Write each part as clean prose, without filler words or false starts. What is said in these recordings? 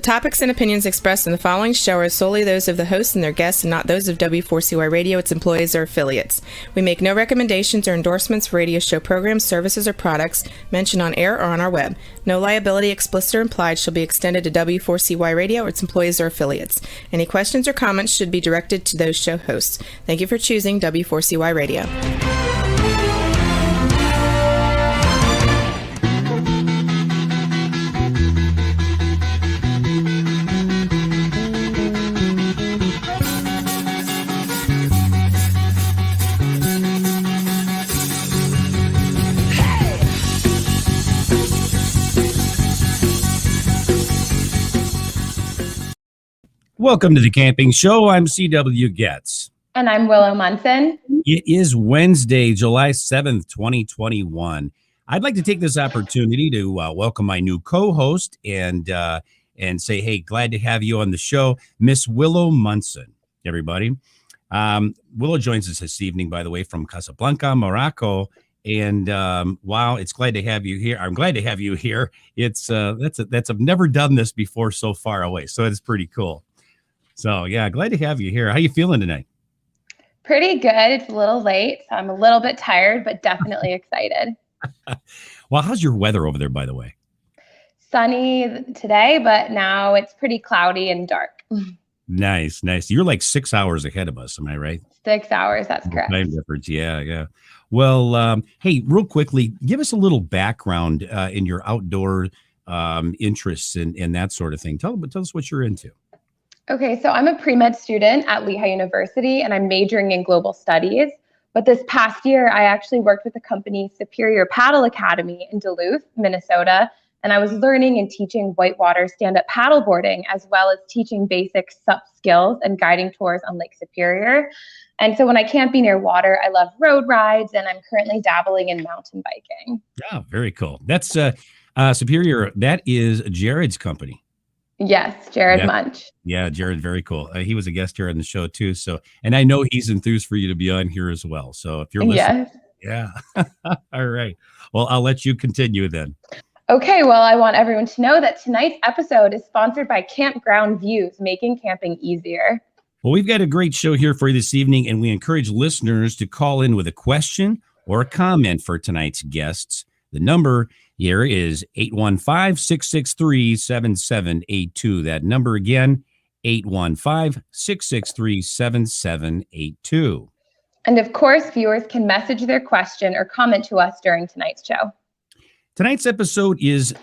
topics and opinions expressed in the following show are solely those of the host and their guests and not those of W4CY Radio, its employees, or affiliates. We make no recommendations or endorsements for radio show programs, services, or products mentioned on air or on our web. No liability, explicit or implied, shall be extended to W4CY Radio or its employees or affiliates. Any questions or comments should be directed to those show hosts. Thank you for choosing W4CY Radio. Welcome to the Camping Show. I'm C.W. Getz. And I'm Willow Munson. It is Wednesday, July 7th, 2021. I'd like to take this opportunity to welcome my new co-host and say, hey, glad to have you on the show, Miss Willow Munson, everybody. Willow joins us this evening, by the way, from Casablanca, Morocco. And wow, it's glad to have you here. I'm glad to have you here. It's I've never done this before so far away, so it's pretty cool. So yeah, glad to have you here. How you feeling tonight? Pretty good. It's a little late, so I'm a little bit tired, but definitely excited. Well, how's your weather over there, by the way? Sunny today, but now it's pretty cloudy and dark. Nice. You're like 6 hours ahead of us, am I right? 6 hours, that's correct. Time difference, yeah. Well, hey, real quickly, give us a little background in your outdoor interests and that sort of thing. Tell us what you're into. Okay, so I'm a pre-med student at Lehigh University, and I'm majoring in global studies. But this past year, I actually worked with the company Superior Paddle Academy in Duluth, Minnesota, and I was learning and teaching whitewater stand-up paddleboarding, as well as teaching basic SUP skills and guiding tours on Lake Superior. And so when I can't be near water, I love road rides, and I'm currently dabbling in mountain biking. Oh, very cool. That's Superior. That is Jared's company. Yes, Jared Munch. Yeah, Jared, very cool. He was a guest here on the show too. So, and I know he's enthused for you to be on here as well. So if you're listening, yeah. All right. Well, I'll let you continue then. Okay, well, I want everyone to know that tonight's episode is sponsored by Campground Views, making camping easier. Well, we've got a great show here for you this evening, and we encourage listeners to call in with a question or a comment for tonight's guests. The number here is 815-663-7782. That number again, 815-663-7782. And of course, viewers can message their question or comment to us during tonight's show. Tonight's episode is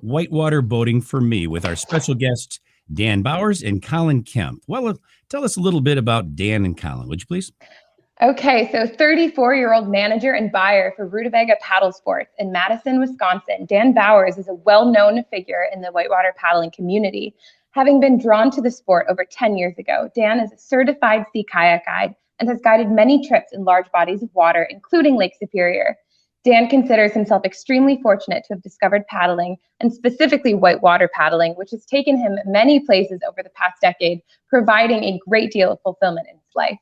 Whitewater Boating for Me with our special guests, Dan Bowers and Colin Kemp. Well, tell us a little bit about Dan and Colin, would you please? Okay, so 34-year-old manager and buyer for Rutabaga Paddle Sports in Madison, Wisconsin, Dan Bowers is a well-known figure in the whitewater paddling community. Having been drawn to the sport over 10 years ago, Dan is a certified sea kayak guide and has guided many trips in large bodies of water, including Lake Superior. Dan considers himself extremely fortunate to have discovered paddling, and specifically whitewater paddling, which has taken him many places over the past decade, providing a great deal of fulfillment in his life.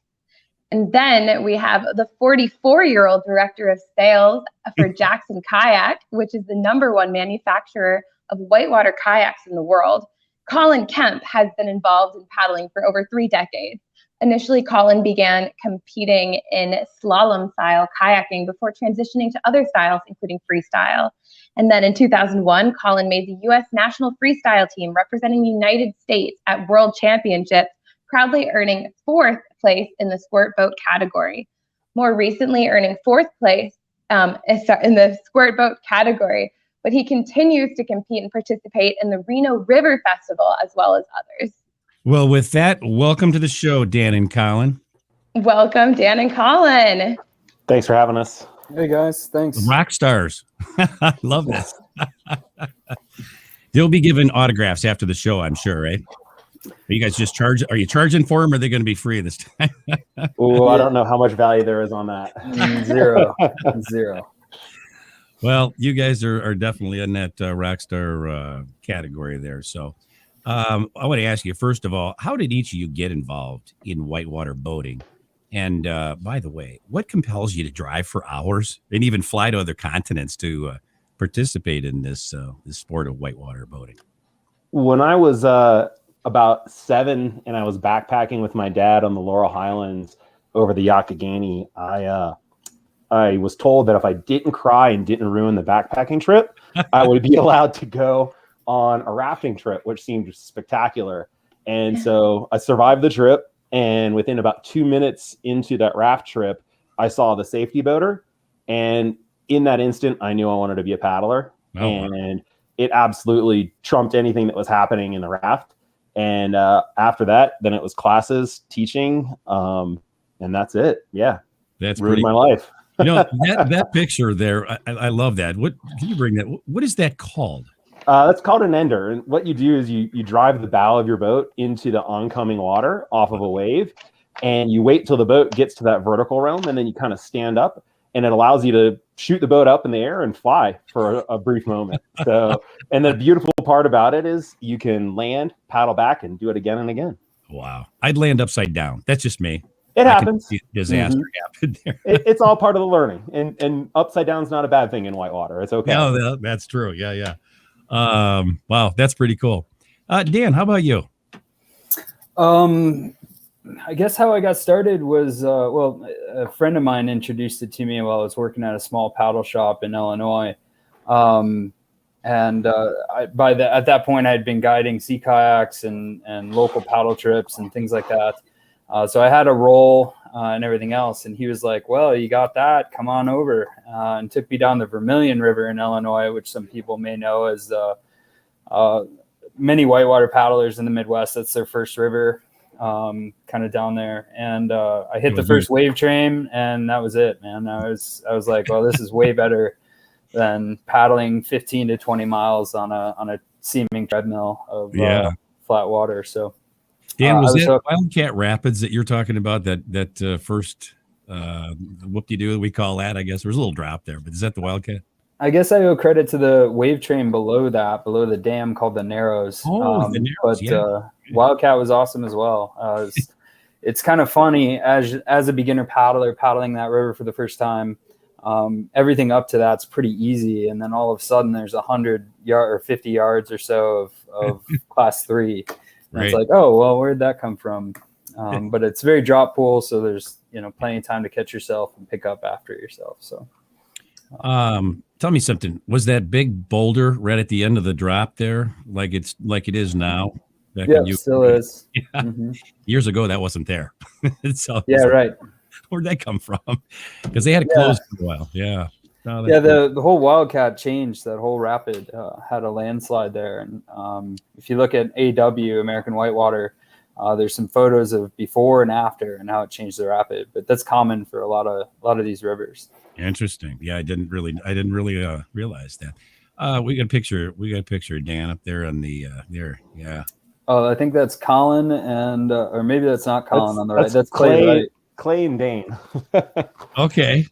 And then we have the 44-year-old director of sales for Jackson Kayak, which is the #1 manufacturer of whitewater kayaks in the world. Colin Kemp has been involved in paddling for over 3 decades. Initially, Colin began competing in slalom-style kayaking before transitioning to other styles, including freestyle. And then in 2001, Colin made the U.S. national freestyle team representing the United States at World Championships, proudly earning 4th place in the squirt boat category. More recently, earning 4th place in the squirt boat category, but he continues to compete and participate in the Reno River Festival as well as others. Well, with that, welcome to the show, Dan and Colin. Welcome, Dan and Colin. Thanks for having us. Hey, guys. Thanks. Rock stars. I love this. They'll be giving autographs after the show, I'm sure, right? Are you guys just are you charging for them, or are they going to be free this time? Oh, I don't know how much value there is on that. Zero. Well, you guys are definitely in that rock star category there. So I want to ask you, first of all, how did each of you get involved in whitewater boating? And by the way, what compels you to drive for hours and even fly to other continents to participate in this sport of whitewater boating? When I was about 7 and I was backpacking with my dad on the Laurel Highlands over the Youghiogheny, I was told that if I didn't cry and didn't ruin the backpacking trip, I would be allowed to go on a rafting trip, which seemed spectacular. And so I survived the trip. And within about 2 minutes into that raft trip, I saw the safety boater. And in that instant, I knew I wanted to be a paddler. Oh, and it absolutely trumped anything that was happening in the raft. And after that, then it was classes, teaching, and that's it. Yeah, that's ruined pretty. my life. That picture there, I love that. What can you bring that? What is that called? That's called an ender. And what you do is you drive the bow of your boat into the oncoming water off of a wave, and you wait till the boat gets to that vertical realm, and then you kind of stand up, and it allows you to shoot the boat up in the air and fly for a brief moment. So, and the beautiful part about it is you can land, paddle back, and do it again and again. Wow. I'd land upside down. That's just me. It happens. Disaster happened there. It's all part of the learning, and upside down is not a bad thing in whitewater. It's okay. No, that's true. Yeah. Wow, that's pretty cool. Dan, how about you? I guguess how I got started was, a friend of mine introduced it to me while I was working at a small paddle shop in Illinois. At that point, I had been guiding sea kayaks and local paddle trips and things like that. So I had a role and everything else. And he was like, well, you got that, come on over. And took me down the Vermilion River in Illinois, which some people may know as many whitewater paddlers in the Midwest. That's their first river, kind of down there. And I hit the first wave train, and that was it, man. I was like, well, this is way better than paddling 15 to 20 miles on a seeming treadmill of flat water. So Dan, was that Wildcat Rapids that you're talking about, that first whoop-de-doo, we call that, I guess? There was a little drop there, but is that the Wildcat? I guess I owe credit to the wave train below the dam called the Narrows. The Narrows, but Wildcat was awesome as well. It's kind of funny as a beginner paddler paddling that river for the first time. Everything up to that's pretty easy, and then all of a sudden there's 100 yard or 50 yards or so of class 3. And It's like, oh well, where'd that come from? But it's very drop pool, so there's plenty of time to catch yourself and pick up after yourself. So, tell me something. Was that big boulder right at the end of the drop there, like it is now? Yeah, it still is. Yeah. Mm-hmm. Years ago, that wasn't there. So right. Where'd that come from? Because they had it closed for a while. Yeah. No, the whole Wildcat changed. That whole rapid had a landslide there, and if you look at AW American Whitewater, there's some photos of before and after and how it changed the rapid. But that's common for a lot of these rivers. Interesting. Yeah, I didn't really realize that. We got a picture of Dan up there on the there. Yeah. Oh, I think that's Colin, and or maybe that's not Colin on the right. That's Clay, right? Clay and Dane. Okay.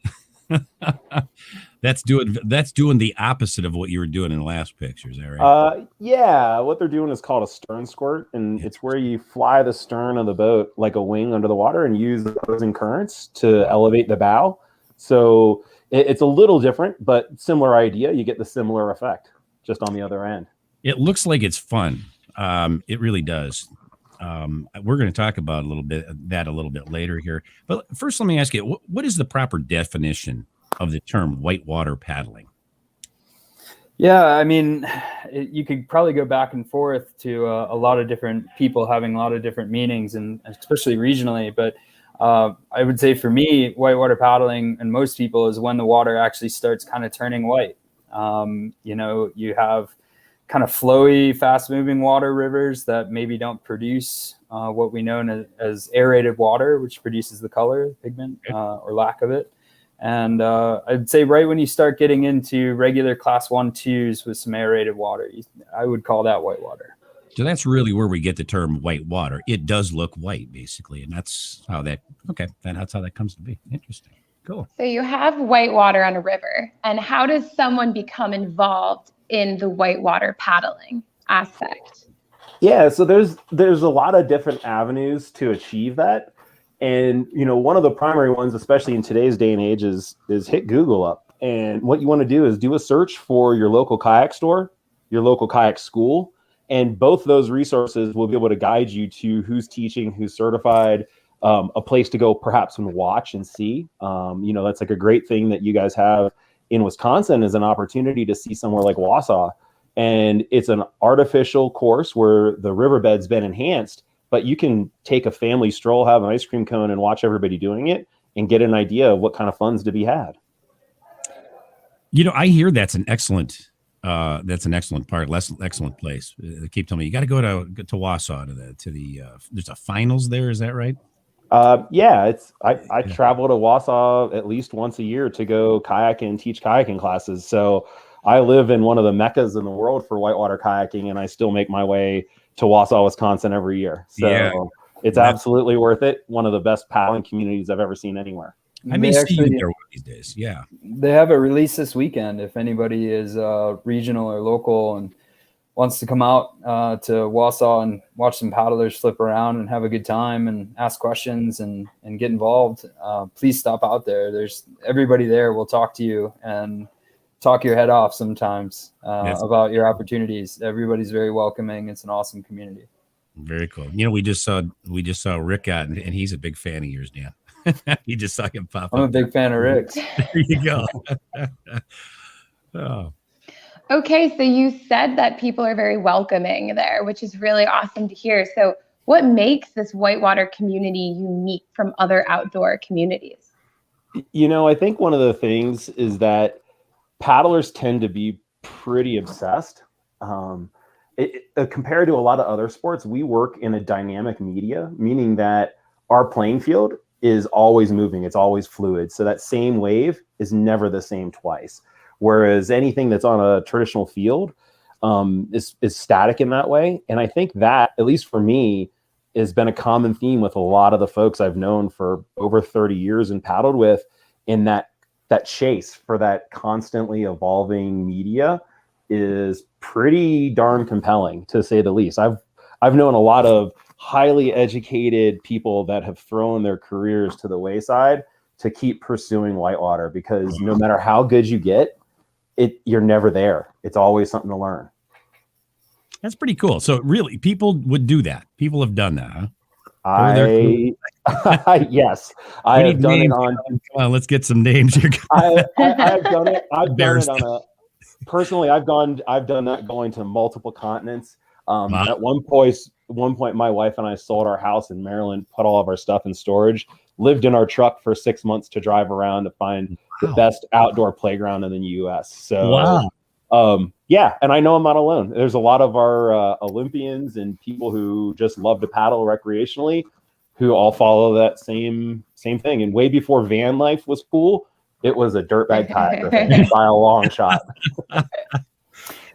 That's doing the opposite of what you were doing in the last picture. Is that right? Yeah. What they're doing is called a stern squirt, and it's where you fly the stern of the boat like a wing under the water and use the opposing currents to elevate the bow. So it's a little different, but similar idea. You get the similar effect just on the other end. It looks like it's fun. It really does. We're going to talk about a little bit later here. But first, let me ask you, what is the proper definition of the term whitewater paddling? Yeah, I mean, you could probably go back and forth to a lot of different people having a lot of different meanings, and especially regionally. But I would say for me, whitewater paddling and most people is when the water actually starts kind of turning white. You have kind of flowy, fast-moving water rivers that maybe don't produce what we know as aerated water, which produces the color, pigment, or lack of it. And I'd say right when you start getting into regular class 1, 2s with some aerated water, I would call that whitewater. So that's really where we get the term whitewater. It does look white, basically, and that's how that comes to be. Interesting. Cool. So you have whitewater on a river, and how does someone become involved in the whitewater paddling aspect? Yeah, so there's a lot of different avenues to achieve that. And, one of the primary ones, especially in today's day and age, is hit Google up. And what you want to do is do a search for your local kayak store, your local kayak school, And both those resources will be able to guide you to who's teaching, who's certified, a place to go perhaps and watch and see. That's like a great thing that you guys have in Wisconsin, is an opportunity to see somewhere like Wausau. And it's an artificial course where the riverbed's been enhanced, but you can take a family stroll, have an ice cream cone, and watch everybody doing it and get an idea of what kind of fun's to be had. I hear that's an excellent part, excellent place. They keep telling me you got to go to Wausau to the there's a finals there. Is that right? I travel to Wausau at least once a year to go kayaking and teach kayaking classes. So I live in one of the meccas in the world for whitewater kayaking, and I still make my way to Wausau, Wisconsin every year. So it's absolutely worth it. One of the best paddling communities I've ever seen anywhere. I may see you there one of these days. Yeah. They have a release this weekend. If anybody is regional or local and wants to come out to Wausau and watch some paddlers flip around and have a good time and ask questions and get involved, please stop out there. There's everybody there will talk to you and talk your head off sometimes about your opportunities. Everybody's very welcoming. It's an awesome community. Very cool. We just saw Rick out, and he's a big fan of yours, Dan. You just saw him pop up. I'm a big fan of Rick's. There you go. Oh. Okay, so you said that people are very welcoming there, which is really awesome to hear. So what makes this whitewater community unique from other outdoor communities? I think one of the things is that paddlers tend to be pretty obsessed. Compared to a lot of other sports, we work in a dynamic media, meaning that our playing field is always moving. It's always fluid. So that same wave is never the same twice. Whereas anything that's on a traditional field is static in that way. And I think that, at least for me, has been a common theme with a lot of the folks I've known for over 30 years and paddled with, in that chase for that constantly evolving media is pretty darn compelling, to say the least. I've known a lot of highly educated people that have thrown their careers to the wayside to keep pursuing whitewater, because no matter how good you get, you're never there. It's always something to learn. That's pretty cool. So really, people would do that. People have done that, huh? Yes, I have done it on. Come on, let's get some names here. I've done it. I've done it on a. Personally, I've done that going to multiple continents. Wow. At one point, my wife and I sold our house in Maryland, put all of our stuff in storage, lived in our truck for 6 months to drive around to find the best outdoor playground in the U.S. So, and I know I'm not alone. There's a lot of our Olympians and people who just love to paddle recreationally who all follow that same thing. And way before van life was cool, it was a dirtbag kayaker by a long shot.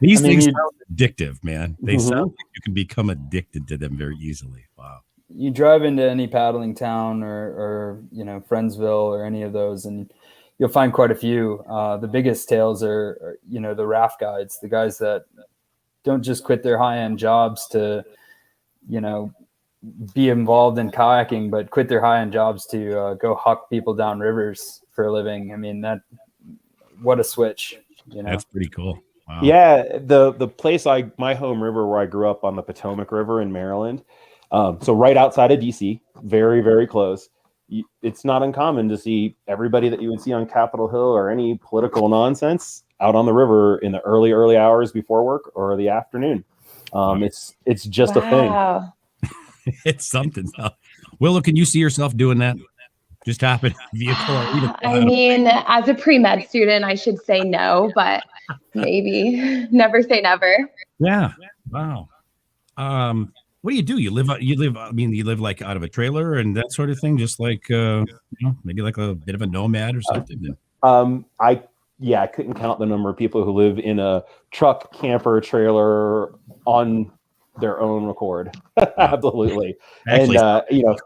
These things sound addictive, man. They sound like you can become addicted to them very easily. Wow. You drive into any paddling town or Friendsville or any of those, and you'll find quite a few. The biggest tales are the raft guides, the guys that don't just quit their high-end jobs to, be involved in kayaking, but quit their high-end jobs to go huck people down rivers for a living. I mean, what a switch. That's pretty cool. Wow. Yeah, the place my home river where I grew up on the Potomac River in Maryland, so right outside of DC, very, very close. It's not uncommon to see everybody that you would see on Capitol Hill or any political nonsense out on the river in the early hours before work or the afternoon. It's just a thing. It's something. Willow, can you see yourself doing that? Just happen vehicle? I mean, as a pre-med student, I should say no, but maybe. Never say never. Yeah. Wow. What do you do? You live like out of a trailer and that sort of thing, just like maybe like a bit of a nomad or something. I couldn't count the number of people who live in a truck, camper, trailer on their own accord. Absolutely. Actually, and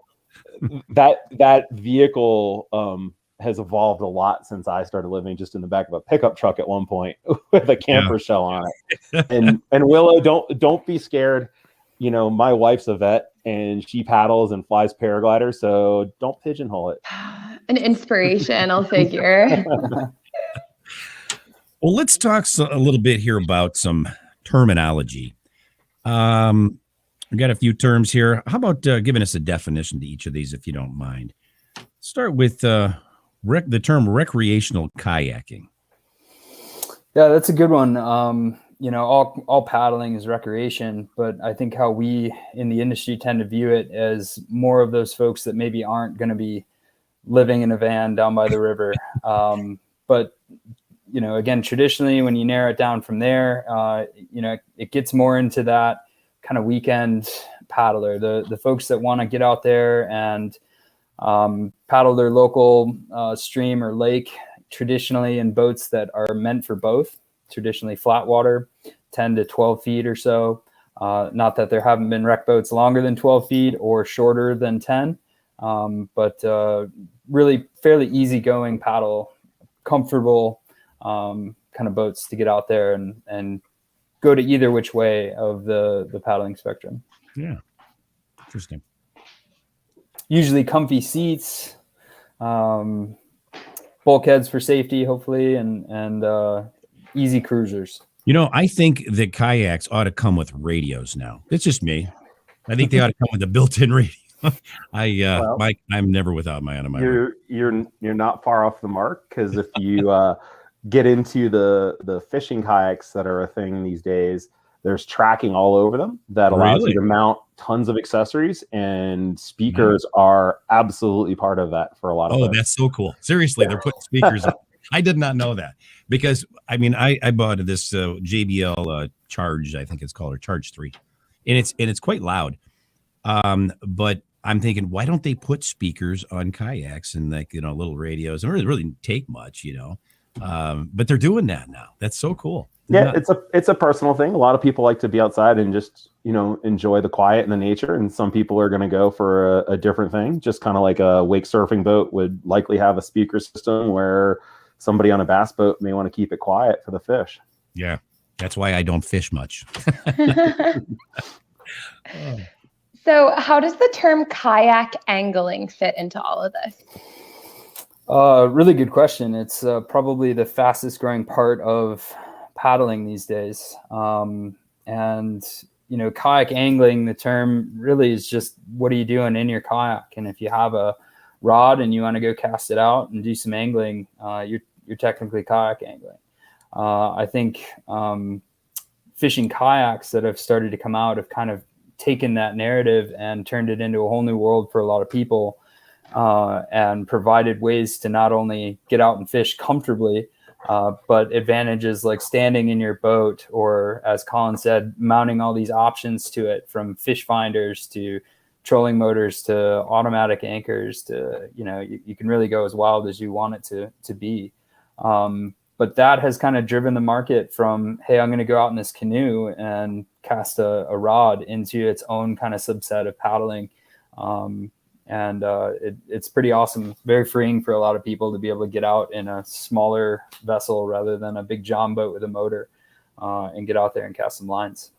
that vehicle has evolved a lot since I started living just in the back of a pickup truck at one point with a camper shell on it. And Willow, don't be scared. My wife's a vet and she paddles and flies paraglider, so don't pigeonhole it. An inspirational figure. Well, let's talk a little bit here about some terminology. We got a few terms here. How about giving us a definition to each of these, if you don't mind? Start with the term recreational kayaking. Yeah, that's a good one. All paddling is recreation, but I think how we in the industry tend to view it as more of those folks that maybe aren't going to be living in a van down by the river. But again, traditionally, when you narrow it down from there, it gets more into that kind of weekend paddler, the folks that want to get out there and paddle their local stream or lake, traditionally in boats that are meant for both, traditionally flat water, 10 to 12 feet or so. Not that there haven't been wreck boats longer than 12 feet or shorter than 10, but really fairly easygoing paddle, comfortable kind of boats to get out there and go to either which way of the paddling spectrum. Yeah. Interesting. Usually comfy seats, bulkheads for safety, hopefully, and easy cruisers. I think that kayaks ought to come with radios now. It's just me. I think they ought to come with a built-in radio. I'm never without my on my. You're not far off the mark, because if you get into the fishing kayaks that are a thing these days, there's tracking all over them that allows you to mount tons of accessories, and speakers are absolutely part of that for a lot of folks. That's so cool. Seriously, they're putting speakers on. I did not know that, because I bought this JBL Charge, I think it's called, or Charge 3, and it's quite loud. But I'm thinking, why don't they put speakers on kayaks and little radios? It doesn't really take much, but they're doing that now. That's so cool. Yeah, it's a personal thing. A lot of people like to be outside and just enjoy the quiet and the nature, and some people are going to go for a different thing. Just kind of like a wake surfing boat would likely have a speaker system, where somebody on a bass boat may want to keep it quiet for the fish. Yeah, that's why I don't fish much. So how does the term kayak angling fit into all of this? Really good question. It's probably the fastest growing part of paddling these days. Kayak angling, the term really is just, what are you doing in your kayak? And if you have a rod and you want to go cast it out and do some angling, you're technically kayak angling. I think fishing kayaks that have started to come out have kind of taken that narrative and turned it into a whole new world for a lot of people, and provided ways to not only get out and fish comfortably, but advantages like standing in your boat, or, as Colin said, mounting all these options to it, from fish finders to trolling motors to automatic anchors to, you can really go as wild as you want it to be. But that has kind of driven the market from, hey, I'm going to go out in this canoe and cast a rod, into its own kind of subset of paddling. It's pretty awesome. Very freeing for a lot of people to be able to get out in a smaller vessel rather than a big john boat with a motor, and get out there and cast some lines.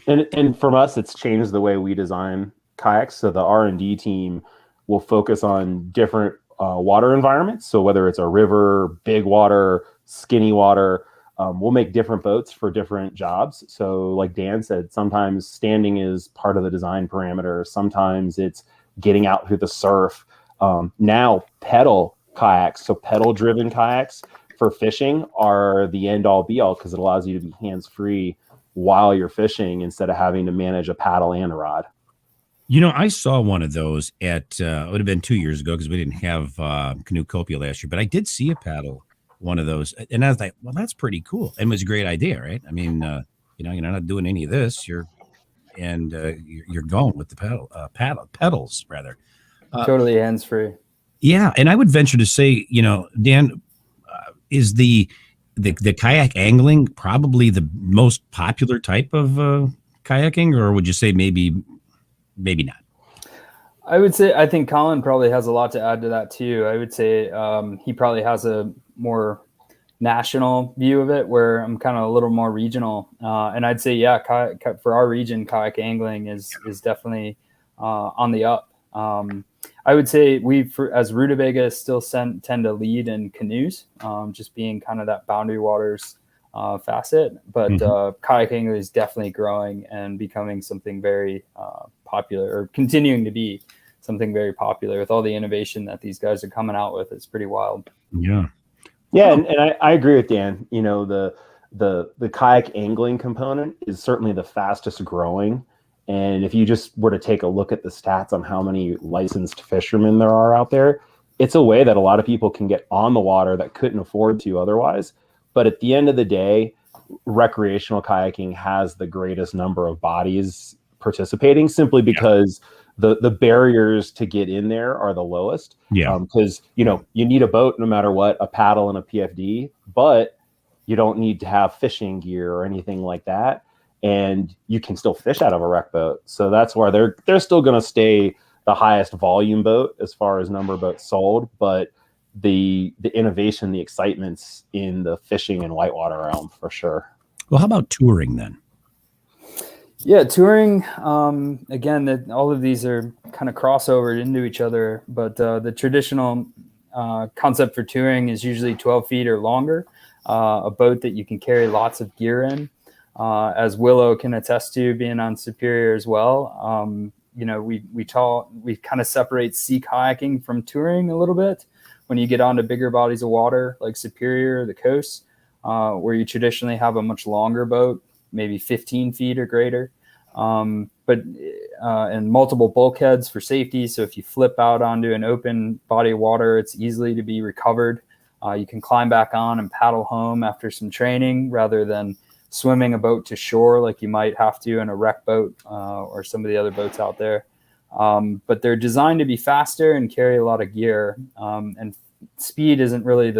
And from us, it's changed the way we design kayaks. So the R&D team will focus on different water environments. So whether it's a river, big water, skinny water, we'll make different boats for different jobs. So like Dan said, sometimes standing is part of the design parameter. Sometimes it's getting out through the surf. Now pedal kayaks, so pedal driven kayaks for fishing, are the end all be all, because it allows you to be hands free while you're fishing instead of having to manage a paddle and a rod. I saw one of those at, it would have been 2 years ago, because we didn't have Canoecopia last year, but I did see a paddle, one of those. And I was like, well, that's pretty cool. And it was a great idea, right? I mean, you're not doing any of this. You're going with the pedals rather. Totally hands-free. Yeah. And I would venture to say, Dan, is the kayak angling probably the most popular type of kayaking, or would you say maybe not? I think Colin probably has a lot to add to that too. I would say he probably has a more national view of it, where I'm kind of a little more regional. And I'd say, yeah, for our region, kayak angling is definitely on the up. I would say as Rutabaga still tend to lead in canoes, just being kind of that boundary waters facet, but kayaking is definitely growing and becoming something very popular, or continuing to be something very popular with all the innovation that these guys are coming out with. It's pretty wild. Yeah. Yeah, and I agree with Dan. You know, the kayak angling component is certainly the fastest growing. And if you just were to take a look at the stats on how many licensed fishermen there are out there, it's a way that a lot of people can get on the water that couldn't afford to otherwise. But at the end of the day, recreational kayaking has the greatest number of bodies participating, simply because the barriers to get in there are the lowest. Yeah. Because, you know, you need a boat no matter what, a paddle and a PFD, but you don't need to have fishing gear or anything like that. And you can still fish out of a rec boat. So that's why they're still going to stay the highest volume boat as far as number of boats sold. But the innovation, the excitement's in the fishing and whitewater realm for sure. Well, how about touring then? Yeah, touring, again, all of these are kind of crossovered into each other, but the traditional concept for touring is usually 12 feet or longer, a boat that you can carry lots of gear in. As Willow can attest to, being on Superior as well. You know, we kind of separate sea kayaking from touring a little bit when you get onto bigger bodies of water like Superior or the coast, where you traditionally have a much longer boat, maybe 15 feet or greater, but and multiple bulkheads for safety. So if you flip out onto an open body of water, it's easily to be recovered. You can climb back on and paddle home after some training, rather than swimming a boat to shore like you might have to in a wreck boat or some of the other boats out there. But they're designed to be faster and carry a lot of gear. And speed isn't really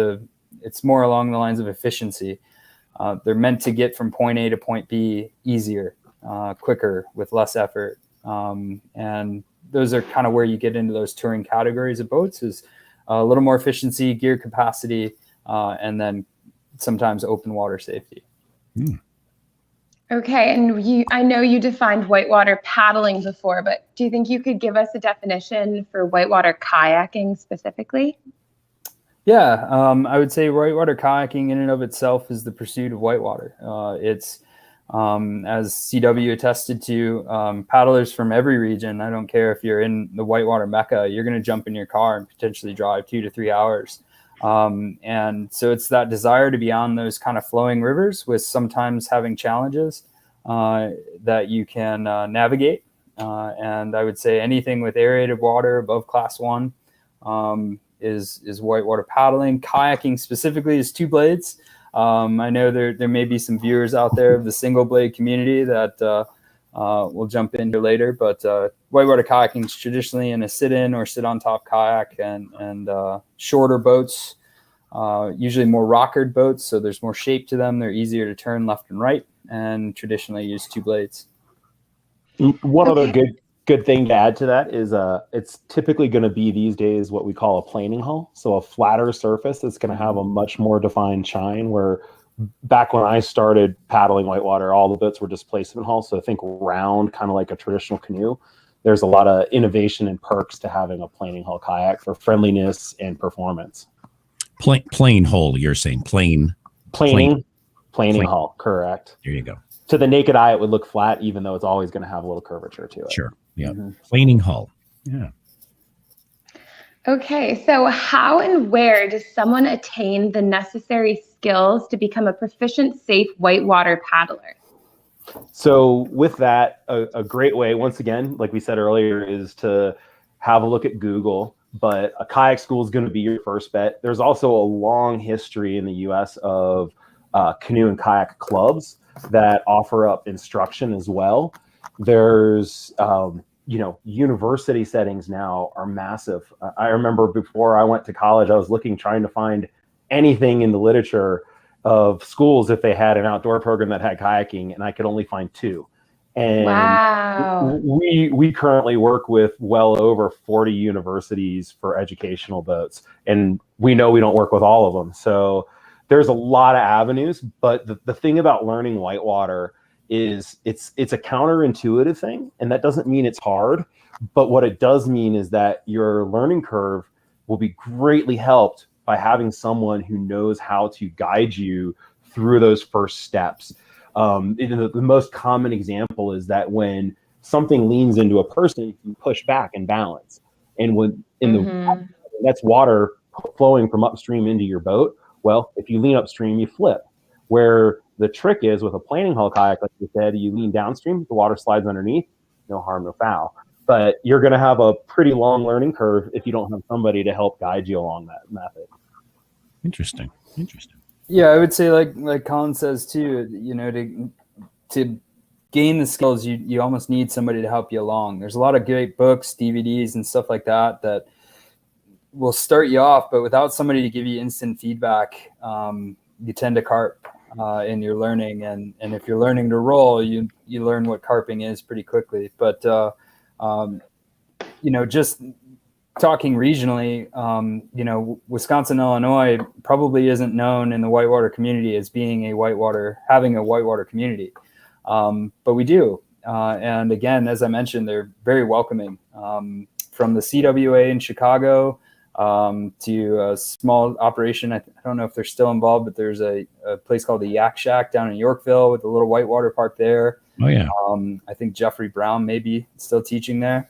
it's more along the lines of efficiency. They're meant to get from point A to point B easier, quicker, with less effort. And those are kind of where you get into those touring categories of boats, is a little more efficiency, gear capacity, and then sometimes open water safety. Okay, and I know you defined whitewater paddling before, but do you think you could give us a definition for whitewater kayaking specifically? Yeah, I would say whitewater kayaking in and of itself is the pursuit of whitewater. It's, as CW attested to, paddlers from every region, I don't care if you're in the whitewater mecca, you're going to jump in your car and potentially drive 2 to 3 hours. And so it's that desire to be on those kind of flowing rivers, with sometimes having challenges that you can navigate. And I would say anything with aerated water above class 1 is whitewater paddling. Kayaking specifically is 2 blades. I know there may be some viewers out there of the single blade community that we'll jump in here later, but whitewater kayaking is traditionally in a sit-in or sit-on-top kayak, and shorter boats, usually more rockered boats, so there's more shape to them. They're easier to turn left and right, and traditionally use 2 blades. One other good thing to add to that is it's typically going to be these days what we call a planing hull, so a flatter surface that's going to have a much more defined chine, where back when I started paddling whitewater, all the boats were displacement hulls. So I think round, kind of like a traditional canoe. There's a lot of innovation and perks to having a planing hull kayak for friendliness and performance. Plain hull, you're saying planing hull, correct. There you go. To the naked eye, it would look flat, even though it's always going to have a little curvature to it. Sure. Yeah. Planing hull. Yeah. Okay, so how and where does someone attain the necessary skills to become a proficient, safe whitewater paddler? So with that, a great way, once again, like we said earlier, is to have a look at Google, but a kayak school is going to be your first bet. There's also a long history in the US of canoe and kayak clubs that offer up instruction as well. There's, university settings now are massive. I remember before I went to college, I was trying to find anything in the literature of schools if they had an outdoor program that had kayaking, and I could only find 2. And wow. we currently work with well over 40 universities for educational boats, and we know we don't work with all of them. So there's a lot of avenues, but the thing about learning whitewater is it's a counterintuitive thing, and that doesn't mean it's hard, but what it does mean is that your learning curve will be greatly helped by having someone who knows how to guide you through those first steps. The most common example is that when something leans into a person, you push back and balance. And when that's water flowing from upstream into your boat. Well, if you lean upstream, you flip. Where the trick is with a planing hull kayak, like you said, you lean downstream, the water slides underneath, no harm, no foul. But you're going to have a pretty long learning curve if you don't have somebody to help guide you along that method. Interesting. Yeah, I would say like Colin says too, to gain the skills, you almost need somebody to help you along. There's a lot of great books, DVDs, and stuff like that will start you off, but without somebody to give you instant feedback, you tend to carp in your learning. And if you're learning to roll, you learn what carping is pretty quickly. But just talking regionally, Wisconsin, Illinois probably isn't known in the whitewater community as being having a whitewater community. But we do. And again, as I mentioned, they're very welcoming, from the CWA in Chicago, to a small operation. I don't know if they're still involved, but there's a place called the Yak Shack down in Yorkville with a little whitewater park there. Oh yeah. I think Jeffrey Brown maybe still teaching there.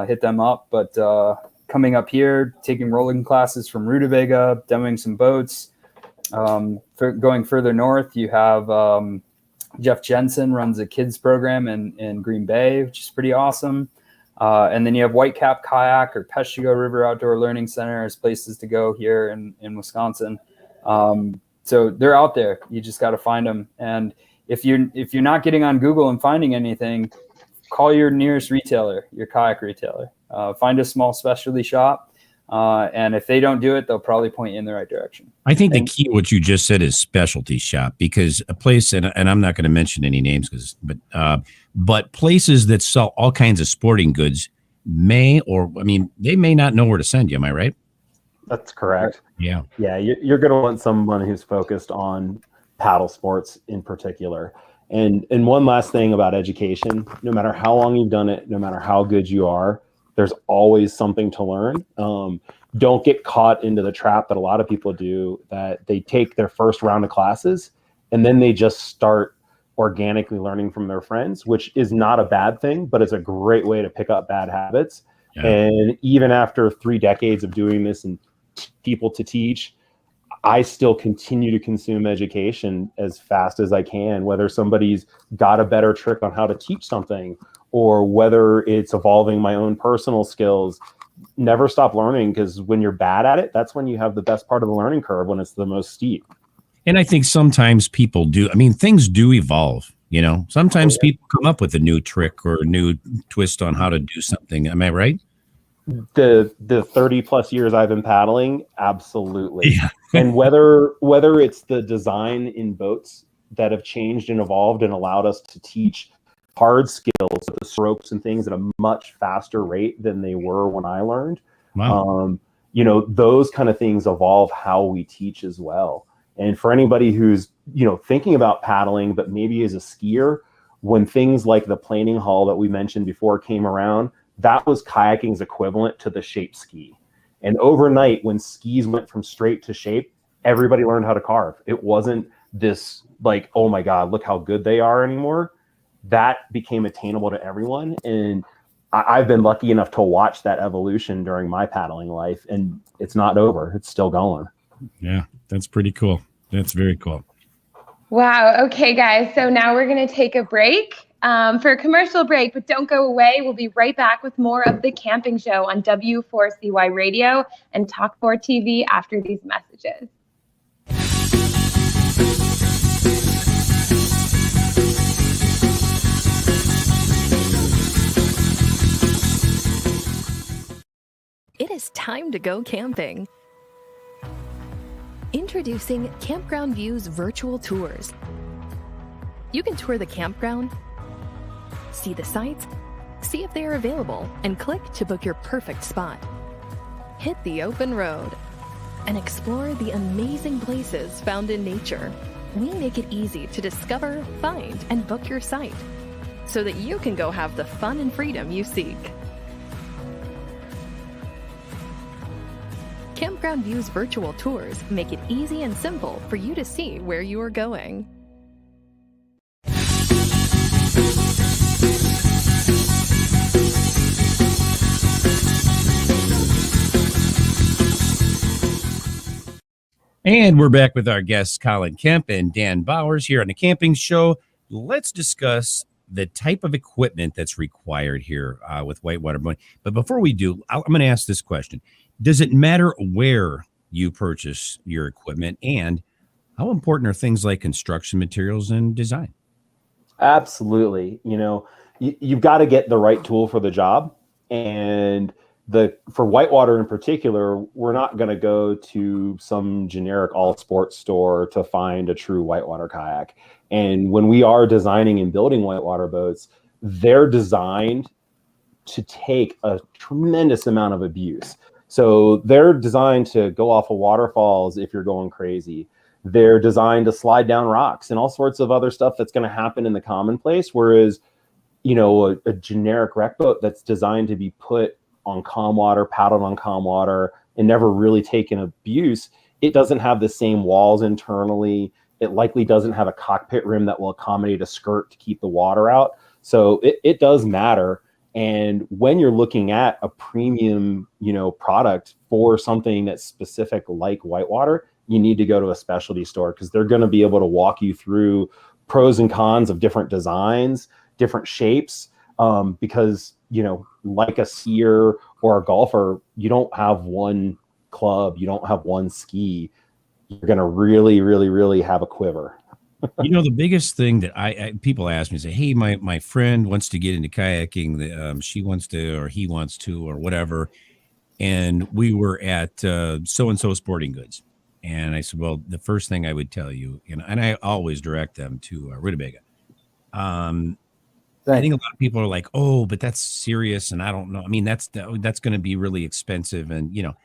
Hit them up. But coming up here, taking rolling classes from Rutabaga, demoing some boats. Going further north, you have Jeff Jensen runs a kids program in Green Bay, which is pretty awesome. And then you have Whitecap Kayak or Peshtigo River Outdoor Learning Center as places to go here in Wisconsin. So they're out there. You just got to find them. And if you're not getting on Google and finding anything, call your nearest retailer, your kayak retailer. Find a small specialty shop. And if they don't do it, they'll probably point you in the right direction. I think the key, what you just said, is specialty shop, because a place, and I'm not going to mention any names, but places that sell all kinds of sporting goods they may not know where to send you. Am I right? That's correct. Yeah. Yeah. You're going to want someone who's focused on paddle sports in particular. And one last thing about education, no matter how long you've done it, no matter how good you are, there's always something to learn. Don't get caught into the trap that a lot of people do, that they take their first round of classes and then they just start organically learning from their friends, which is not a bad thing, but it's a great way to pick up bad habits. Yeah. And even after 3 decades of doing this and people to teach, I still continue to consume education as fast as I can, whether somebody's got a better trick on how to teach something or whether it's evolving my own personal skills. Never stop learning, because when you're bad at it, that's when you have the best part of the learning curve, when it's the most steep. And I think sometimes people do. I mean, things do evolve, Sometimes people come up with a new trick or a new twist on how to do something. Am I right? The 30 plus years I've been paddling, absolutely. Yeah. And whether it's the design in boats that have changed and evolved and allowed us to teach hard skills, the strokes and things at a much faster rate than they were when I learned. Wow. Those kind of things evolve how we teach as well. And for anybody who's, thinking about paddling, but maybe is a skier, when things like the planing hull that we mentioned before came around, that was kayaking's equivalent to the shape ski. And overnight, when skis went from straight to shape, everybody learned how to carve. It wasn't this like, oh my God, look how good they are anymore. That became attainable to everyone. And I've been lucky enough to watch that evolution during my paddling life, and it's not over. It's still going. Yeah, that's pretty cool. That's very cool. Wow. Okay, guys. So now we're going to take a break for a commercial break, but don't go away. We'll be right back with more of The Camping Show on W4CY Radio and Talk4 TV after these messages. It is time to go camping. Introducing Campground View's virtual tours. You can tour the campground, see the sites, see if they are available, and click to book your perfect spot. Hit the open road and explore the amazing places found in nature. We make it easy to discover, find, and book your site so that you can go have the fun and freedom you seek. Campground View's virtual tours make it easy and simple for you to see where you are going. And we're back with our guests, Colin Kemp and Dan Bowers, here on the Camping Show. Let's discuss the type of equipment that's required here with Whitewater Boating. But before we do, I'm going to ask this question. Does it matter where you purchase your equipment, and how important are things like construction materials and design? Absolutely. You know, you've got to get the right tool for the job. And for whitewater in particular, we're not going to go to some generic all sports store to find a true whitewater kayak. And when we are designing and building whitewater boats, they're designed to take a tremendous amount of abuse. So they're designed to go off of waterfalls if you're going crazy. They're designed to slide down rocks and all sorts of other stuff that's going to happen in the commonplace. Whereas, you know, a generic wreck boat that's designed to be put on calm water, paddled on calm water, and never really taken abuse, it doesn't have the same walls internally. It likely doesn't have a cockpit rim that will accommodate a skirt to keep the water out. So it does matter. And when you're looking at a premium, you know, product for something that's specific like whitewater, you need to go to a specialty store, because they're going to be able to walk you through pros and cons of different designs, different shapes, because, you know, like a skier or a golfer, you don't have one club, you don't have one ski. You're going to really, really, really have a quiver. You know, the biggest thing that I people ask me, say, hey, my friend wants to get into kayaking. She wants to, or he wants to, or whatever. And we were at so-and-so Sporting Goods. And I said, well, the first thing I would tell you, and I always direct them to Rutabaga. I think a lot of people are like, oh, but that's serious. And I don't know. I mean, that's going to be really expensive. And, you know,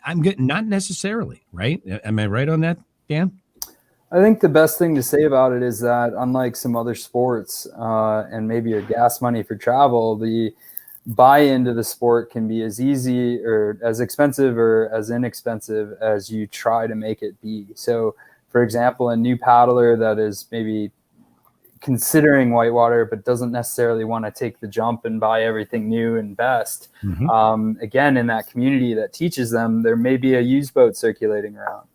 I'm good. Not necessarily. Right. Am I right on that, Dan? I think the best thing to say about it is that, unlike some other sports and maybe your gas money for travel, the buy into the sport can be as easy or as expensive or as inexpensive as you try to make it be. So, for example, a new paddler that is maybe considering whitewater but doesn't necessarily want to take the jump and buy everything new and best, again, in that community that teaches them, there may be a used boat circulating around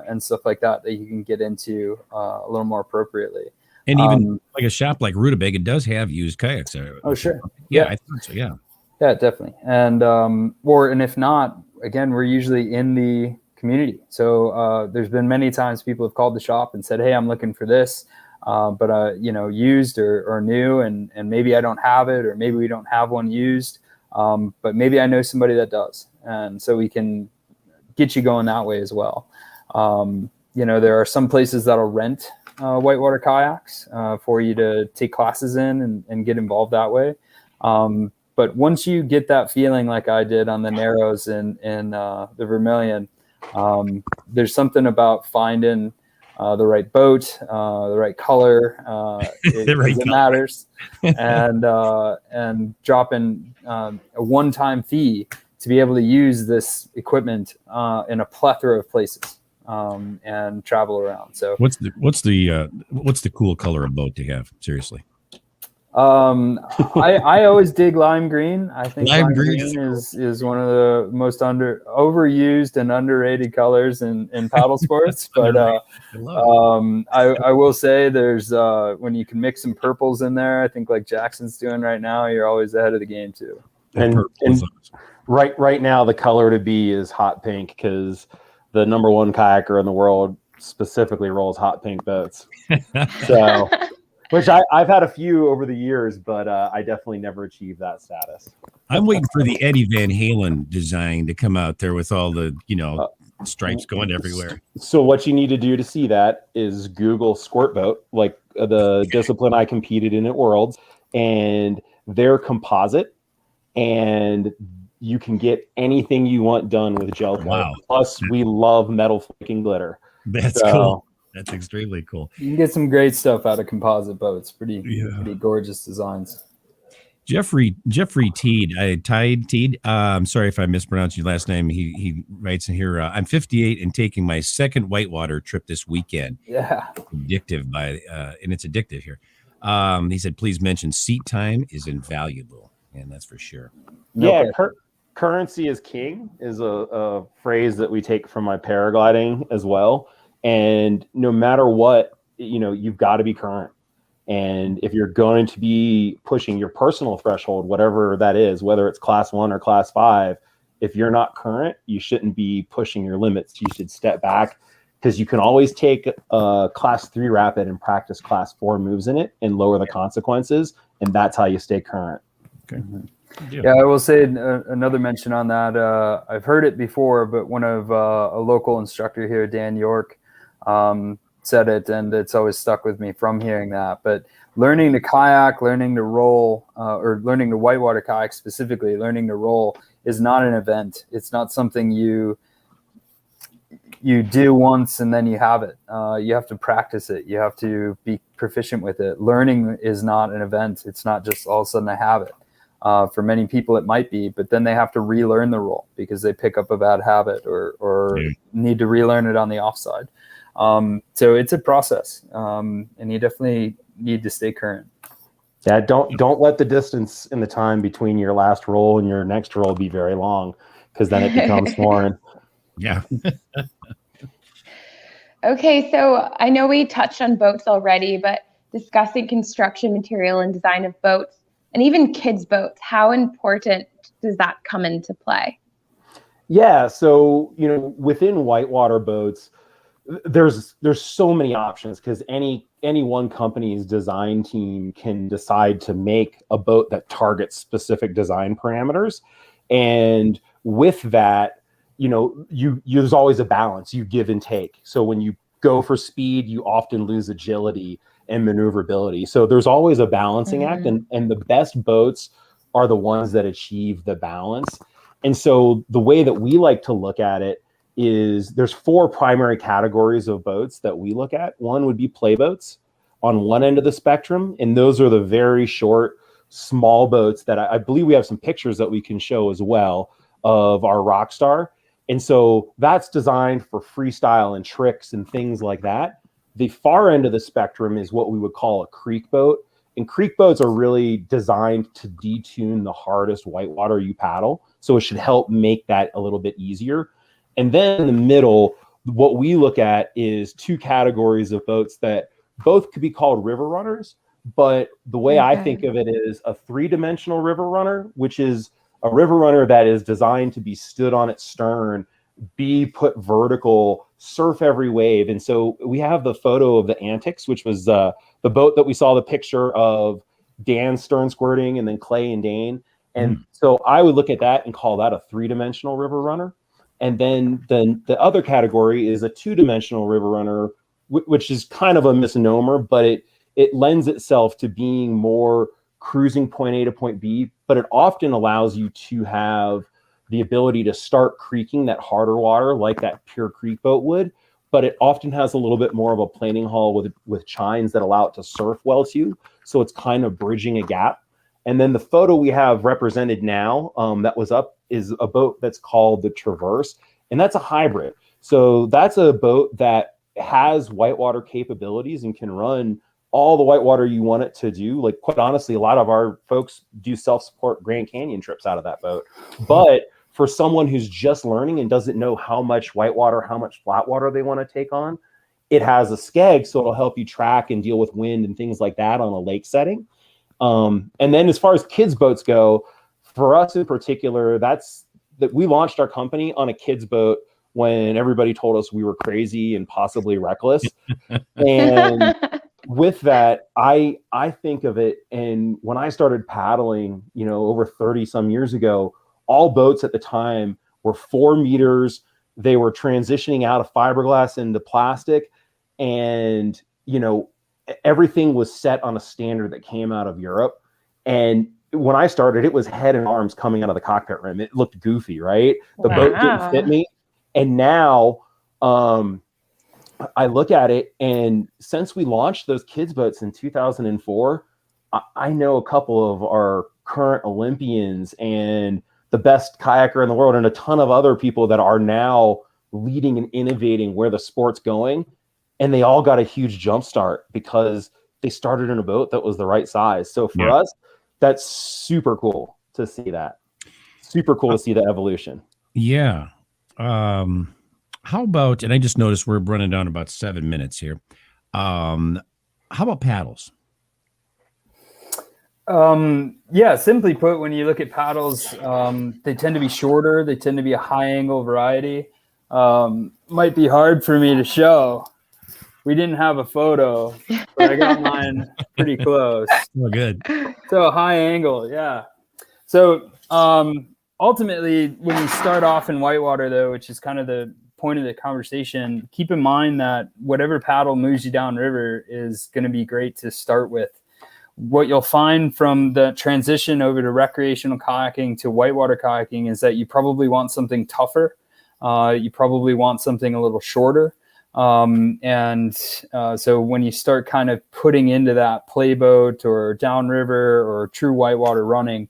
and stuff like that you can get into a little more appropriately. And even like a shop like Rutabaga does have used kayaks. Oh, sure. Yeah, I think so. Yeah. Yeah, definitely. And and if not, again, we're usually in the community. So there's been many times people have called the shop and said, hey, I'm looking for this, but you know, used or new, and maybe I don't have it, or maybe we don't have one used, but maybe I know somebody that does. And so we can get you going that way as well. You know, there are some places that'll rent whitewater kayaks for you to take classes in and get involved that way. But once you get that feeling like I did on the Narrows in the Vermilion, there's something about finding the right boat, the right color, it matters, and dropping a one-time fee to be able to use this equipment in a plethora of places. And travel around. So what's the cool color of boat to have? Seriously. I always dig lime green. I think lime green is one of the most overused and underrated colors in paddle sports. But I will say there's when you can mix some purples in there, I think like Jackson's doing right now, you're always ahead of the game too. And right now the color to be is hot pink, because the number one kayaker in the world specifically rolls hot pink boats. So, which I've had a few over the years, but I definitely never achieved that status. I'm waiting for the Eddie Van Halen design to come out there with all the, you know, stripes going everywhere. So what you need to do to see that is Google squirt boat, like the discipline I competed in at Worlds, and they're composite, and you can get anything you want done with gel. Wow. Plus, we love metal flaking glitter. That's cool. That's extremely cool. You can get some great stuff out of composite boats. Pretty gorgeous designs. Jeffrey Teed. I'm sorry if I mispronounced your last name. He writes in here, I'm 58 and taking my second whitewater trip this weekend. Yeah. And it's addictive here. He said, please mention seat time is invaluable. And that's for sure. Yeah. Currency is king is a phrase that we take from my paragliding as well. And no matter what, you've got to be current. And if you're going to be pushing your personal threshold, whatever that is, whether it's class 1 or class 5, if you're not current, you shouldn't be pushing your limits. You should step back, because you can always take a class 3 rapid and practice class 4 moves in it and lower the consequences. And that's how you stay current. Okay. Yeah, I will say another mention on that. I've heard it before, but one of a local instructor here, Dan York, said it, and it's always stuck with me from hearing that. But learning to kayak, learning to roll, or learning to whitewater kayak specifically, learning to roll is not an event. It's not something you do once and then you have it. You have to practice it. You have to be proficient with it. Learning is not an event. It's not just all of a sudden I have it. For many people it might be, but then they have to relearn the roll because they pick up a bad habit or need to relearn it on the offside. So it's a process, and you definitely need to stay current. Yeah, don't let the distance in the time between your last roll and your next roll be very long, because then it becomes foreign. Yeah. Okay, so I know we touched on boats already, but discussing construction material and design of boats, and even kids' boats, how important does that come into play? Yeah, so within whitewater boats, there's so many options, because any one company's design team can decide to make a boat that targets specific design parameters, and with that, there's always a balance. You give and take. So when you go for speed, you often lose agility and maneuverability. So there's always a balancing act, and the best boats are the ones that achieve the balance. And so the way that we like to look at it is there's 4 primary categories of boats that we look at. One would be play boats on one end of the spectrum, and those are the very short, small boats that I believe we have some pictures that we can show as well of our Rockstar. And so that's designed for freestyle and tricks and things like that. The far end of the spectrum is what we would call a creek boat. And creek boats are really designed to detune the hardest whitewater you paddle. So it should help make that a little bit easier. And then in the middle, what we look at is 2 categories of boats that both could be called river runners. But the way I think of it is a 3-dimensional river runner, which is a river runner that is designed to be stood on its stern, be put vertical, surf every wave. And so we have the photo of the Antics, which was the boat that we saw the picture of Dan stern squirting and then Clay and Dane. And so I would look at that and call that a 3-dimensional river runner. And then the other category is a 2-dimensional river runner, which is kind of a misnomer, but it lends itself to being more cruising point A to point B, but it often allows you to have the ability to start creeking that harder water like that pure creek boat would, but it often has a little bit more of a planing hull with chines that allow it to surf well too. So it's kind of bridging a gap. And then the photo we have represented now that was up is a boat that's called the Traverse, and that's a hybrid. So that's a boat that has whitewater capabilities and can run all the whitewater you want it to do. Like, quite honestly, a lot of our folks do self-support Grand Canyon trips out of that boat. But for someone who's just learning and doesn't know how much whitewater, how much flat water they want to take on, it has a skeg, so it'll help you track and deal with wind and things like that on a lake setting. And then as far as kids' boats go, for us in particular, that's that we launched our company on a kids' boat when everybody told us we were crazy and possibly reckless. And with that, I think of it, and when I started paddling, over 30 some years ago, all boats at the time were 4 meters. They were transitioning out of fiberglass into plastic, and everything was set on a standard that came out of Europe. And when I started, it was head and arms coming out of the cockpit rim. It looked goofy, right? The boat didn't fit me. And now I look at it, and since we launched those kids boats in 2004, I know a couple of our current Olympians and the best kayaker in the world and a ton of other people that are now leading and innovating where the sport's going. And they all got a huge jump start because they started in a boat that was the right size. So for us, that's super cool to see that. Super cool to see the evolution. Yeah. How about, and I just noticed we're running down about 7 minutes here. How about paddles? Yeah, simply put, when you look at paddles, they tend to be shorter. They tend to be a high angle variety. Might be hard for me to show. We didn't have a photo, but I got mine pretty close. Oh, good. So high angle, yeah. So ultimately, when you start off in whitewater, though, which is kind of the point of the conversation, keep in mind that whatever paddle moves you downriver is going to be great to start with. What you'll find from the transition over to recreational kayaking to whitewater kayaking is that you probably want something tougher. You probably want something a little shorter. So when you start kind of putting into that playboat or downriver or true whitewater running,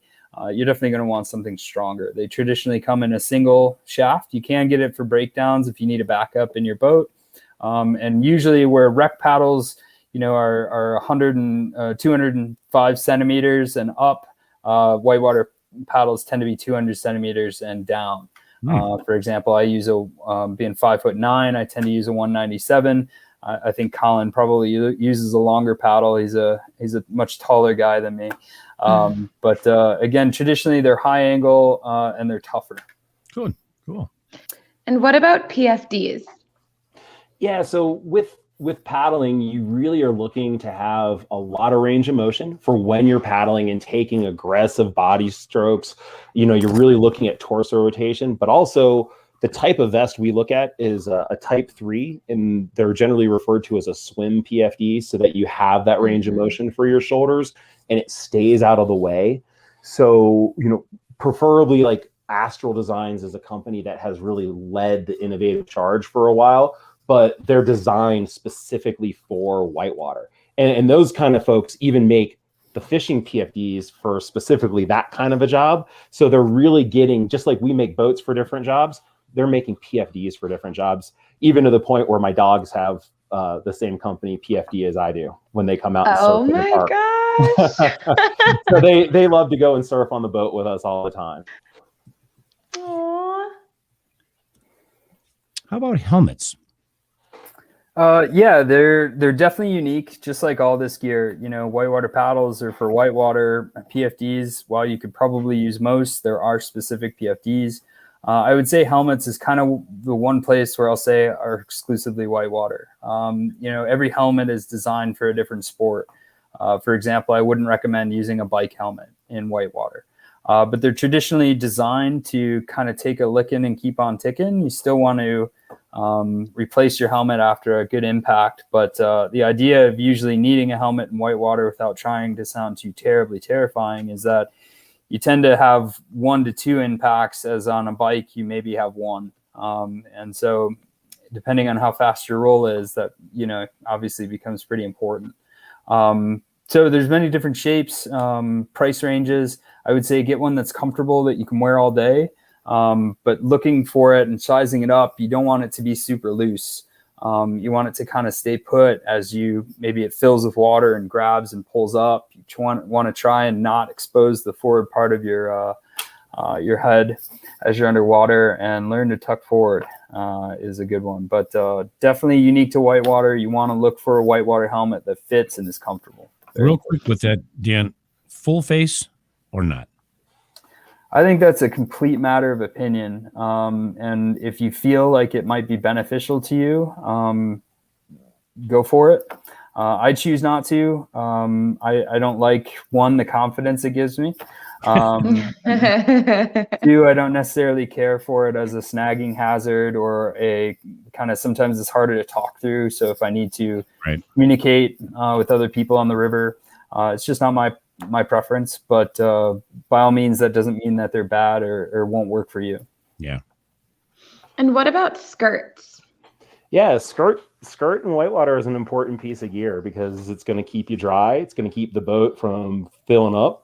you're definitely going to want something stronger. They traditionally come in a single shaft. You can get it for breakdowns if you need a backup in your boat. And usually where rec paddles, are 100 and 205 centimeters and up, whitewater paddles tend to be 200 centimeters and down. For example, I use being 5'9", I tend to use a 197. I think Colin probably uses a longer paddle. He's a much taller guy than me. But again, traditionally they're high angle and they're tougher. Good, cool. And what about PFDs? Yeah, so with paddling, you really are looking to have a lot of range of motion for when you're paddling and taking aggressive body strokes. You're really looking at torso rotation, but also the type of vest we look at is a type 3, and they're generally referred to as a swim PFD, so that you have that range of motion for your shoulders and it stays out of the way. So, preferably like Astral Designs is a company that has really led the innovative charge for a while, but they're designed specifically for whitewater. And those kind of folks even make the fishing PFDs for specifically that kind of a job. So they're really getting, just like we make boats for different jobs, they're making PFDs for different jobs, even to the point where my dogs have the same company PFD as I do when they come out and surf in the park. Oh my gosh. So they love to go and surf on the boat with us all the time. Aww. How about helmets? Yeah, they're definitely unique, just like all this gear. Whitewater paddles are for whitewater. PFDs, while you could probably use most, there are specific PFDs. I would say helmets is kind of the one place where I'll say are exclusively whitewater. Every helmet is designed for a different sport. For example, I wouldn't recommend using a bike helmet in whitewater. But they're traditionally designed to kind of take a licking and keep on ticking. You still want to replace your helmet after a good impact. But the idea of usually needing a helmet in whitewater without trying to sound too terribly terrifying is that you tend to have 1 to 2 impacts, as on a bike, you maybe have 1. And so depending on how fast your roll is, that, obviously becomes pretty important. So there's many different shapes, price ranges. I would say get one that's comfortable that you can wear all day. But looking for it and sizing it up, you don't want it to be super loose. You want it to kind of stay put as maybe it fills with water and grabs and pulls up. You want to try and not expose the forward part of your head as you're underwater, and learn to tuck forward is a good one. But definitely unique to whitewater. You want to look for a whitewater helmet that fits and is comfortable. Real quick with that, Dan, full face or not? I think that's a complete matter of opinion. And if you feel like it might be beneficial to you, go for it. I choose not to. I don't like, 1, the confidence it gives me. 2, I don't necessarily care for it as a snagging hazard or a kind of, sometimes it's harder to talk through. So if I need to communicate with other people on the river, it's just not my preference, but by all means, that doesn't mean that they're bad or won't work for you. Yeah. And what about skirts? Yeah, skirt in whitewater is an important piece of gear because it's going to keep you dry. It's going to keep the boat from filling up.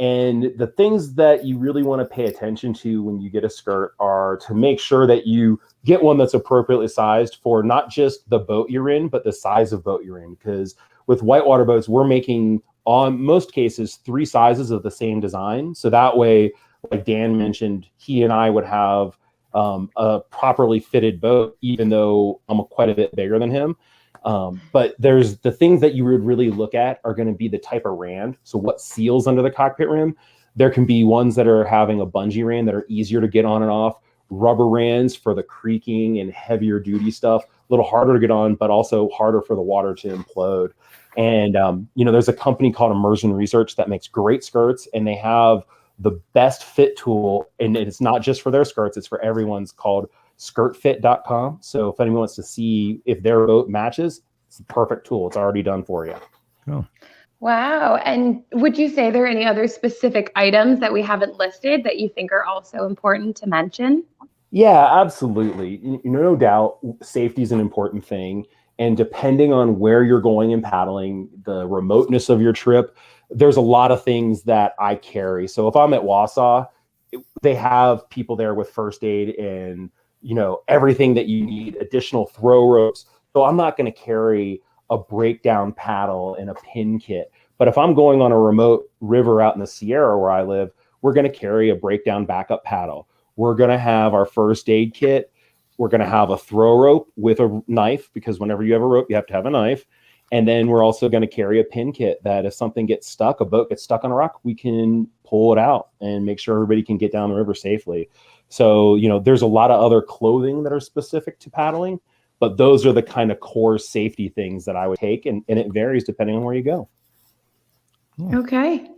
And the things that you really want to pay attention to when you get a skirt are to make sure that you get one that's appropriately sized for not just the boat you're in, but the size of boat you're in. Because with whitewater boats, we're making, on most cases, 3 sizes of the same design. So that way, like Dan mentioned, he and I would have a properly fitted boat, even though I'm quite a bit bigger than him. But there's the things that you would really look at are going to be the type of rand. So what seals under the cockpit rim? There can be ones that are having a bungee rand that are easier to get on and off. Rubber rands for the creaking and heavier duty stuff, a little harder to get on, but also harder for the water to implode. And, there's a company called Immersion Research that makes great skirts, and they have the best fit tool. And it's not just for their skirts, it's for everyone's, called skirtfit.com. So if anyone wants to see if their boat matches, it's the perfect tool. It's already done for you. Oh. Wow. And would you say there are any other specific items that we haven't listed that you think are also important to mention? Yeah, absolutely. No doubt safety is an important thing. And depending on where you're going and paddling, the remoteness of your trip, there's a lot of things that I carry. So if I'm at Wausau, they have people there with first aid and, everything that you need, additional throw ropes. So I'm not going to carry a breakdown paddle and a pin kit. But if I'm going on a remote river out in the Sierra where I live, we're going to carry a breakdown backup paddle. We're going to have our first aid kit. We're going to have a throw rope with a knife, because whenever you have a rope, you have to have a knife. And then we're also going to carry a pin kit that if something gets stuck, a boat gets stuck on a rock, we can pull it out and make sure everybody can get down the river safely. So, there's a lot of other clothing that are specific to paddling, but those are the kind of core safety things that I would take. And it varies depending on where you go. Okay.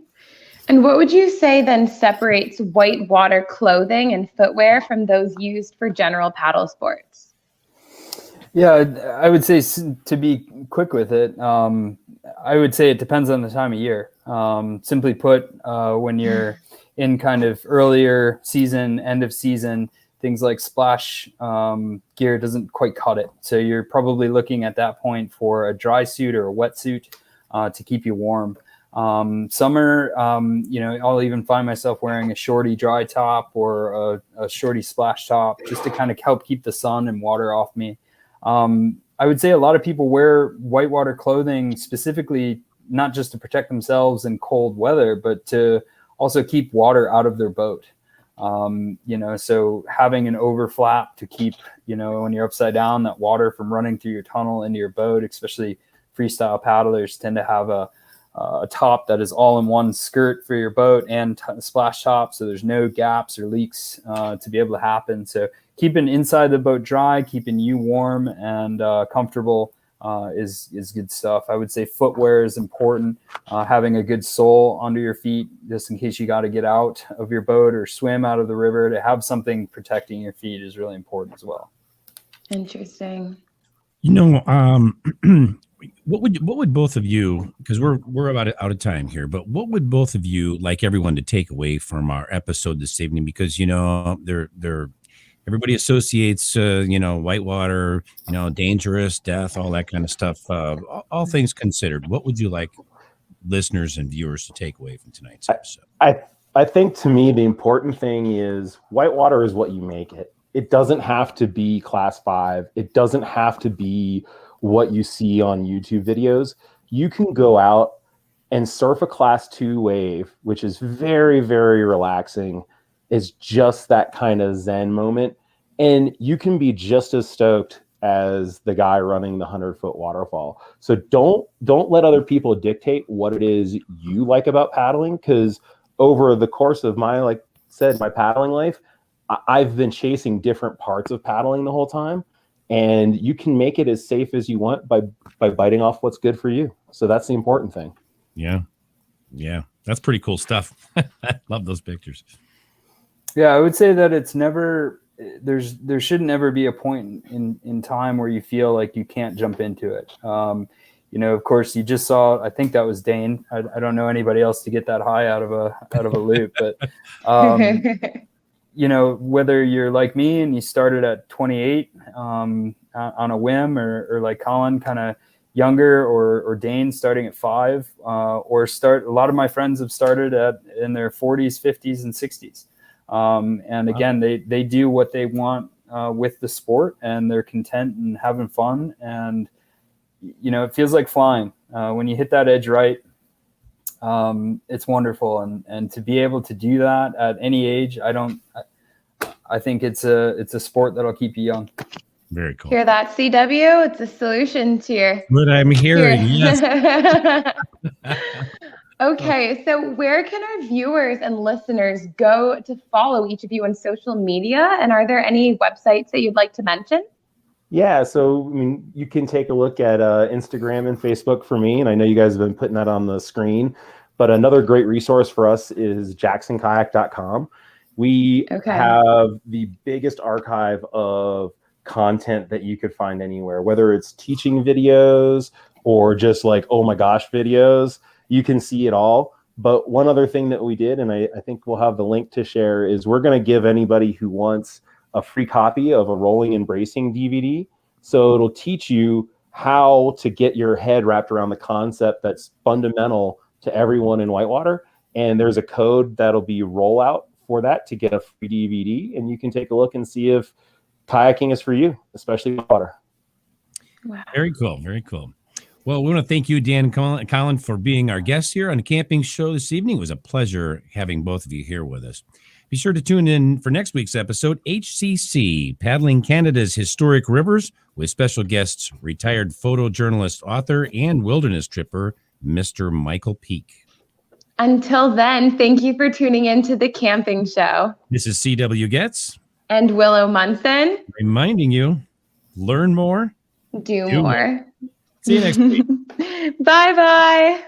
And what would you say then separates whitewater clothing and footwear from those used for general paddle sports? Yeah, I would say, to be quick with it, I would say it depends on the time of year. Simply put, when you're in kind of earlier season, end of season, things like splash gear doesn't quite cut it. So you're probably looking at that point for a dry suit or a wetsuit to keep you warm. Summer, I'll even find myself wearing a shorty dry top or a shorty splash top just to kind of help keep the sun and water off me. I would say a lot of people wear whitewater clothing specifically, not just to protect themselves in cold weather, but to also keep water out of their boat. So having an overflap to keep, when you're upside down, that water from running through your tunnel into your boat, especially freestyle paddlers tend to have a top that is all in one skirt for your boat and splash top. So there's no gaps or leaks to be able to happen. So keeping inside the boat dry, keeping you warm and comfortable is good stuff. I would say footwear is important. Having a good sole under your feet, just in case you got to get out of your boat or swim out of the river, to have something protecting your feet is really important as well. Interesting. What would both of you, because we're about out of time here, but what would both of you like everyone to take away from our episode this evening? Because everybody associates whitewater, dangerous, death, all that kind of stuff. All things considered, what would you like listeners and viewers to take away from tonight's episode? I think, to me, the important thing is whitewater is what you make it. It doesn't have to be Class 5. It doesn't have to be what you see on YouTube videos. You can go out and surf a Class 2 wave, which is very, very relaxing. It's just that kind of Zen moment. And you can be just as stoked as the guy running the 100-foot waterfall. So don't let other people dictate what it is you like about paddling, because over the course of my paddling life, I've been chasing different parts of paddling the whole time. And you can make it as safe as you want by biting off what's good for you. So that's the important thing. Yeah. That's pretty cool stuff. I love those pictures. Yeah, I would say that it's never, there should never be a point in time where you feel like you can't jump into it. Of course, you just saw, I think that was Dane. I don't know anybody else to get that high out of a loop, but whether you're like me and you started at 28 on a whim, or like Colin, kind of younger or ordained starting at 5, or a lot of my friends have started in their 40s, 50s, and 60s. And again, they do what they want with the sport, and they're content and having fun. And, you know, it feels like flying when you hit that edge right. It's wonderful. And to be able to do that at any age, I think it's a sport that'll keep you young. Very cool. Hear that, CW? It's a solution to your. What I'm hearing, yes. Okay, so where can our viewers and listeners go to follow each of you on social media? And are there any websites that you'd like to mention? Yeah, so I mean, you can take a look at Instagram and Facebook for me, and I know you guys have been putting that on the screen. But another great resource for us is jacksonkayak.com. We have the biggest archive of content that you could find anywhere, whether it's teaching videos or just like, oh my gosh, videos. You can see it all. But one other thing that we did, and I think we'll have the link to share, is we're going to give anybody who wants a free copy of a rolling and bracing DVD. So it'll teach you how to get your head wrapped around the concept that's fundamental to everyone in Whitewater. And there's a code that'll be rollout for that to get a free DVD. And you can take a look and see if kayaking is for you, especially water. Wow. Very cool. Very cool. Well, we want to thank you, Dan and Colin, for being our guests here on the camping show this evening. It was a pleasure having both of you here with us. Be sure to tune in for next week's episode, HCC, Paddling Canada's Historic Rivers, with special guests, retired photojournalist, author, and wilderness tripper, Mr. Michael Peak. Until then, thank you for tuning in to the camping show. This is CW Getz. And Willow Munson. Reminding you, learn more, Do more. See you next week. Bye-bye.